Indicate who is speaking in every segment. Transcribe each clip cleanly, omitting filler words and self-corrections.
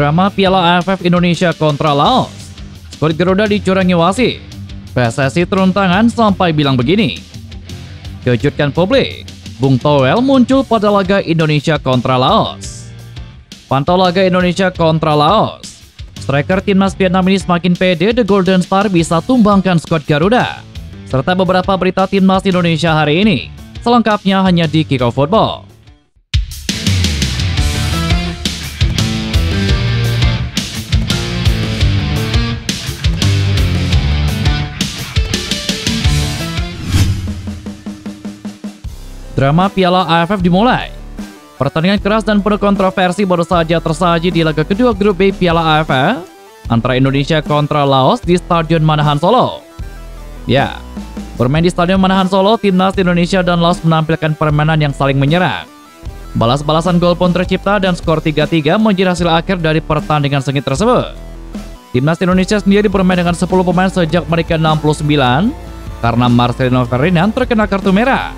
Speaker 1: Drama Piala AFF Indonesia kontra Laos. Skuad Garuda dicurangi wasit. PSSI turun tangan sampai bilang begini. Kejutkan publik. Bung Toel muncul pada laga Indonesia kontra Laos. Pantau laga Indonesia kontra Laos. Striker timnas Vietnam ini semakin pede, The Golden Star bisa tumbangkan skuad Garuda. Serta beberapa berita timnas Indonesia hari ini. Selengkapnya hanya di Kick Off Football. Drama Piala AFF dimulai. Pertandingan keras dan penuh kontroversi baru saja tersaji di laga kedua grup B Piala AFF antara Indonesia kontra Laos di Stadion Manahan Solo. Ya, bermain di Stadion Manahan Solo, timnas Indonesia dan Laos menampilkan permainan yang saling menyerang. Balas-balasan gol pun tercipta dan skor 3-3 menjadi hasil akhir dari pertandingan sengit tersebut. Timnas Indonesia sendiri bermain dengan 10 pemain sejak menit ke-69 karena Marcelino Ferdinand terkena kartu merah.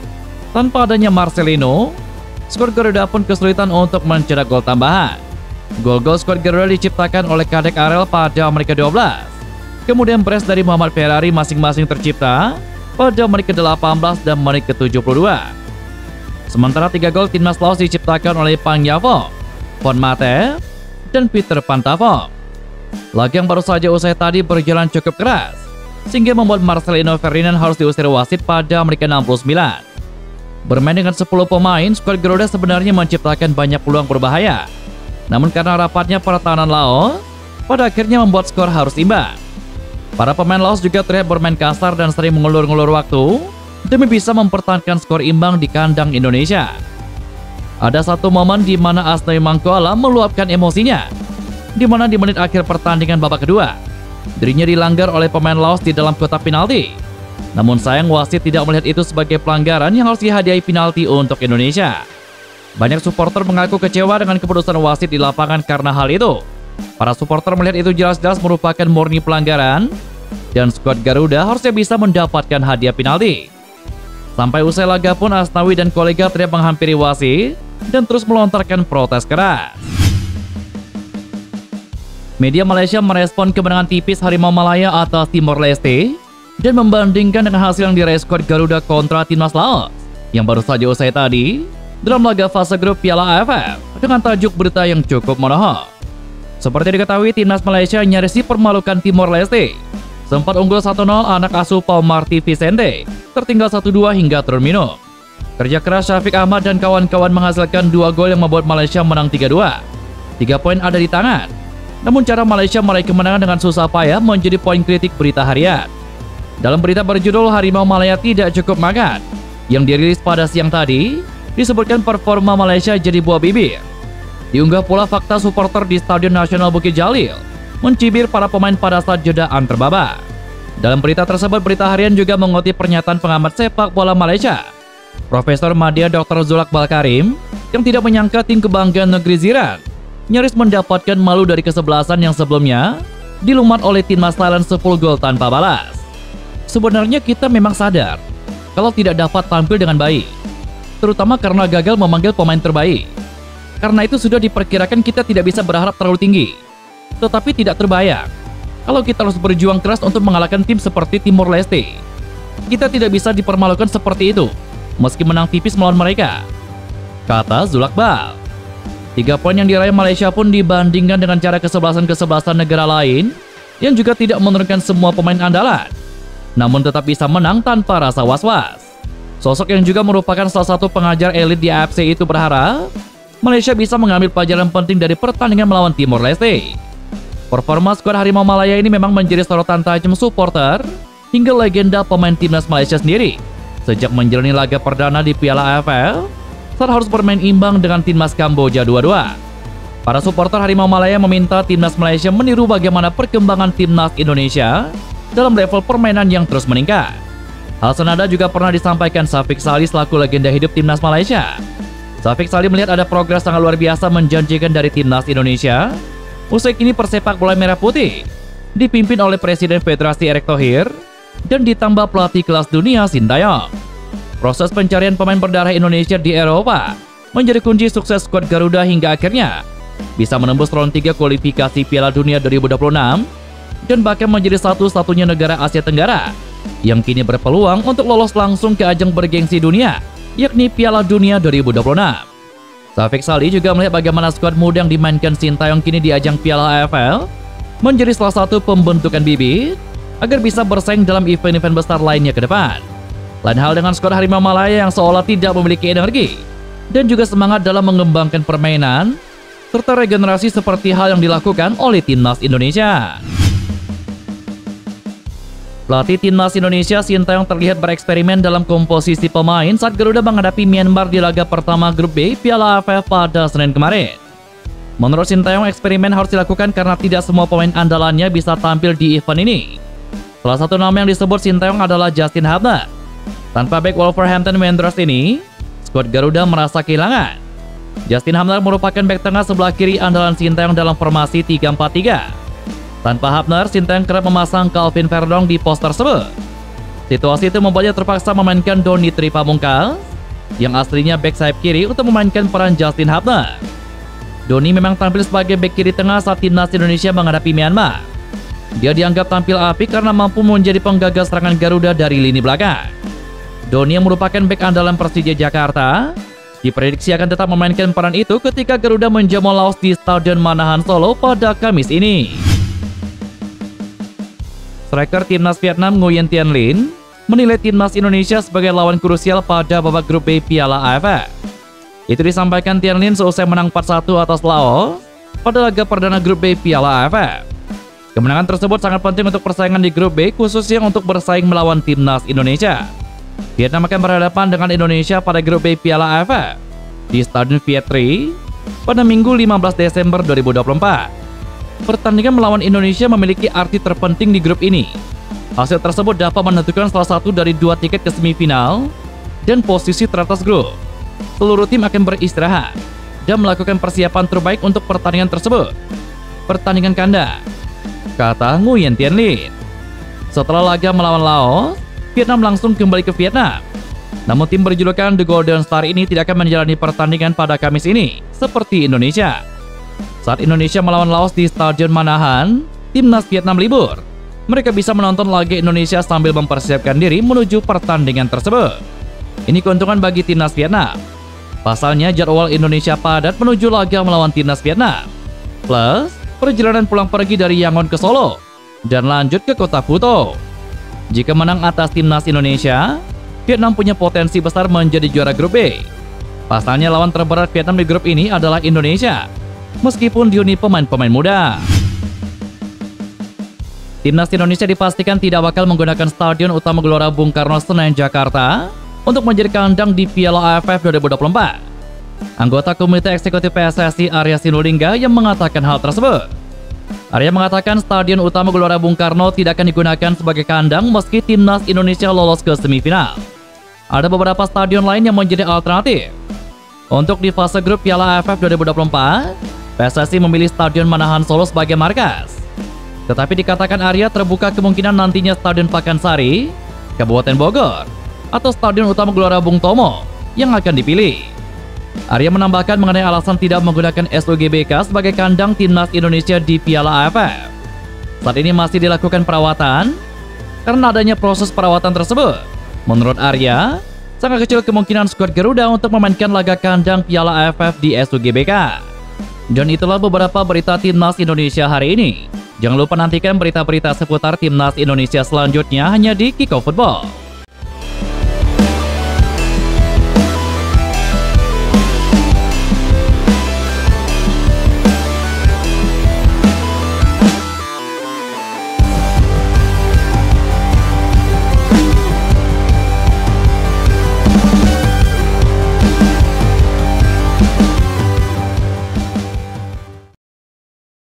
Speaker 1: Tanpa adanya Marcelino, skuad Garuda pun kesulitan untuk mencetak gol tambahan. Gol-gol skuad Garuda diciptakan oleh Kadek Arel pada menit ke-12. Kemudian brace dari Muhammad Ferrari masing-masing tercipta pada menit ke-18 dan menit ke-72. Sementara 3 gol timnas Laos diciptakan oleh Pang Yavo, Von Mate, dan Peter Pantavo. Laga yang baru saja usai tadi berjalan cukup keras, sehingga membuat Marcelino Ferdinand harus diusir wasit pada menit ke-69. Bermain dengan 10 pemain, skuad Garuda sebenarnya menciptakan banyak peluang berbahaya. Namun karena rapatnya pertahanan Laos, pada akhirnya membuat skor harus imbang. Para pemain Laos juga terlihat bermain kasar dan sering mengulur-ngulur waktu demi bisa mempertahankan skor imbang di kandang Indonesia. Ada satu momen di mana Asnawi Mangkualam meluapkan emosinya, di mana di menit akhir pertandingan babak kedua, dirinya dilanggar oleh pemain Laos di dalam kotak penalti. Namun sayang wasit tidak melihat itu sebagai pelanggaran yang harus dihadiahi penalti untuk Indonesia. Banyak supporter mengaku kecewa dengan keputusan wasit di lapangan karena hal itu. Para supporter melihat itu jelas-jelas merupakan murni pelanggaran dan skuad Garuda harusnya bisa mendapatkan hadiah penalti. Sampai usai laga pun Asnawi dan kolega terlihat menghampiri wasit dan terus melontarkan protes keras. Media Malaysia merespon kemenangan tipis Harimau Malaya atas Timor Leste dan membandingkan dengan hasil yang diraih skuad Garuda kontra timnas Laos yang baru saja usai tadi dalam laga fase grup Piala AFF dengan tajuk berita yang cukup menohok. Seperti diketahui, timnas Malaysia nyaris dipermalukan Timor Leste. Sempat unggul 1-0, anak asuh Pau Marti Vicente tertinggal 1-2 hingga turun minum. Kerja keras Syafiq Ahmad dan kawan-kawan menghasilkan 2 gol yang membuat Malaysia menang 3-2. 3 poin ada di tangan. Namun cara Malaysia meraih kemenangan dengan susah payah menjadi poin kritik berita harian. Dalam berita berjudul Harimau Malaya tidak cukup makan, yang dirilis pada siang tadi, disebutkan performa Malaysia jadi buah bibir. Diunggah pula fakta supporter di Stadion Nasional Bukit Jalil mencibir para pemain pada saat jeda antar babak. Dalam berita tersebut, berita harian juga mengutip pernyataan pengamat sepak bola Malaysia, Profesor Madya Dr. Zulak Balkarim, yang tidak menyangka tim kebanggaan negeri Ziran nyaris mendapatkan malu dari kesebelasan yang sebelumnya dilumat oleh timnas Thailand 10 gol tanpa balas. Sebenarnya kita memang sadar kalau tidak dapat tampil dengan baik, terutama karena gagal memanggil pemain terbaik. Karena itu sudah diperkirakan kita tidak bisa berharap terlalu tinggi. Tetapi tidak terbayang kalau kita harus berjuang keras untuk mengalahkan tim seperti Timor Leste. Kita tidak bisa dipermalukan seperti itu meski menang tipis melawan mereka, kata Zulak Bal. 3 poin yang diraih Malaysia pun dibandingkan dengan cara kesebelasan negara lain yang juga tidak menurunkan semua pemain andalan, namun tetap bisa menang tanpa rasa was-was. Sosok yang juga merupakan salah satu pengajar elit di AFC itu berharap Malaysia bisa mengambil pelajaran penting dari pertandingan melawan Timor Leste. Performa skuad Harimau Malaya ini memang menjadi sorotan tajam supporter hingga legenda pemain timnas Malaysia sendiri sejak menjalani laga perdana di Piala AFF saat harus bermain imbang dengan timnas Kamboja 2-2. Para supporter Harimau Malaya meminta timnas Malaysia meniru bagaimana perkembangan timnas Indonesia dalam level permainan yang terus meningkat. Hal senada juga pernah disampaikan Syafiq Salih selaku legenda hidup timnas Malaysia. Syafiq Salih melihat ada progres sangat luar biasa menjanjikan dari timnas Indonesia. Usai kini persepak bola merah putih dipimpin oleh Presiden Federasi Erick Thohir dan ditambah pelatih kelas dunia Sintayong. Proses pencarian pemain berdarah Indonesia di Eropa menjadi kunci sukses skuad Garuda hingga akhirnya bisa menembus round 3 kualifikasi Piala Dunia 2026 dan bahkan menjadi satu-satunya negara Asia Tenggara yang kini berpeluang untuk lolos langsung ke ajang bergengsi dunia, yakni Piala Dunia 2026. Syafiq Sali juga melihat bagaimana skuad muda yang dimainkan Sintayong kini di ajang Piala AFL menjadi salah satu pembentukan bibit agar bisa bersaing dalam event-event besar lainnya ke depan. Lain hal dengan skuad Harimau Malaya yang seolah tidak memiliki energi dan juga semangat dalam mengembangkan permainan serta regenerasi seperti hal yang dilakukan oleh Timnas Indonesia. Pelatih Timnas Indonesia Sintayong terlihat bereksperimen dalam komposisi pemain saat Garuda menghadapi Myanmar di laga pertama grup B Piala AFF pada Senin kemarin. Menurut Sintayong, eksperimen harus dilakukan karena tidak semua pemain andalannya bisa tampil di event ini. Salah satu nama yang disebut Sintayong adalah Justin Hubner. Tanpa bek Wolverhampton Wanderers ini, skuad Garuda merasa kehilangan. Justin Hubner merupakan bek tengah sebelah kiri andalan Sintayong dalam formasi 3-4-3. Tanpa Hubner, Sintayong kerap memasang Calvin Verdong di pos tersebut. Situasi itu membuatnya terpaksa memainkan Doni Tri Pamungkas yang aslinya bek sayap kiri untuk memainkan peran Justin Hubner. Doni memang tampil sebagai bek kiri tengah saat Timnas Indonesia menghadapi Myanmar. Dia dianggap tampil apik karena mampu menjadi penggagas serangan Garuda dari lini belakang. Doni yang merupakan bek andalan Persija Jakarta diprediksi akan tetap memainkan peran itu ketika Garuda menjamu Laos di Stadion Manahan Solo pada Kamis ini. Striker Timnas Vietnam Nguyen Thanh Linh menilai Timnas Indonesia sebagai lawan krusial pada babak grup B Piala AFF. Itu disampaikan Thanh Linh seusai menang 4-1 atas Laos pada laga perdana grup B Piala AFF. Kemenangan tersebut sangat penting untuk persaingan di grup B, khususnya untuk bersaing melawan Timnas Indonesia. Vietnam akan berhadapan dengan Indonesia pada grup B Piala AFF di Stadion Viet Tri pada Minggu 15 Desember 2024. Pertandingan melawan Indonesia memiliki arti terpenting di grup ini. Hasil tersebut dapat menentukan salah satu dari 2 tiket ke semifinal dan posisi teratas grup. Seluruh tim akan beristirahat dan melakukan persiapan terbaik untuk pertandingan tersebut. Pertandingan kandang, kata Nguyen Thanh Linh. Setelah laga melawan Laos, Vietnam langsung kembali ke Vietnam. Namun tim berjulukan The Golden Star ini tidak akan menjalani pertandingan pada Kamis ini, seperti Indonesia. Saat Indonesia melawan Laos di Stadion Manahan, Timnas Vietnam libur. Mereka bisa menonton laga Indonesia sambil mempersiapkan diri menuju pertandingan tersebut. Ini keuntungan bagi Timnas Vietnam. Pasalnya jadwal Indonesia padat menuju laga melawan Timnas Vietnam. Plus, perjalanan pulang pergi dari Yangon ke Solo dan lanjut ke kota Phuto. Jika menang atas Timnas Indonesia, Vietnam punya potensi besar menjadi juara grup B. Pasalnya lawan terberat Vietnam di grup ini adalah Indonesia, meskipun dihuni pemain-pemain muda. Timnas Indonesia dipastikan tidak bakal menggunakan Stadion Utama Gelora Bung Karno Senayan Jakarta untuk menjadi kandang di Piala AFF 2024. Anggota Komite Eksekutif PSSI Arya Sinulinga yang mengatakan hal tersebut. Arya mengatakan Stadion Utama Gelora Bung Karno tidak akan digunakan sebagai kandang meski Timnas Indonesia lolos ke semifinal. Ada beberapa stadion lain yang menjadi alternatif. Untuk di fase grup Piala AFF 2024, PSSI memilih Stadion Manahan Solo sebagai markas. Tetapi dikatakan Arya terbuka kemungkinan nantinya Stadion Pakansari, Kabupaten Bogor, atau Stadion Utama Gelora Bung Tomo yang akan dipilih. Arya menambahkan mengenai alasan tidak menggunakan SUGBK sebagai kandang Timnas Indonesia di Piala AFF. Saat ini masih dilakukan perawatan. Karena adanya proses perawatan tersebut, menurut Arya, sangat kecil kemungkinan skuad Garuda untuk memainkan laga kandang Piala AFF di SUGBK. Dan itulah beberapa berita Timnas Indonesia hari ini. Jangan lupa nantikan berita-berita seputar Timnas Indonesia selanjutnya hanya di Kickoff Football.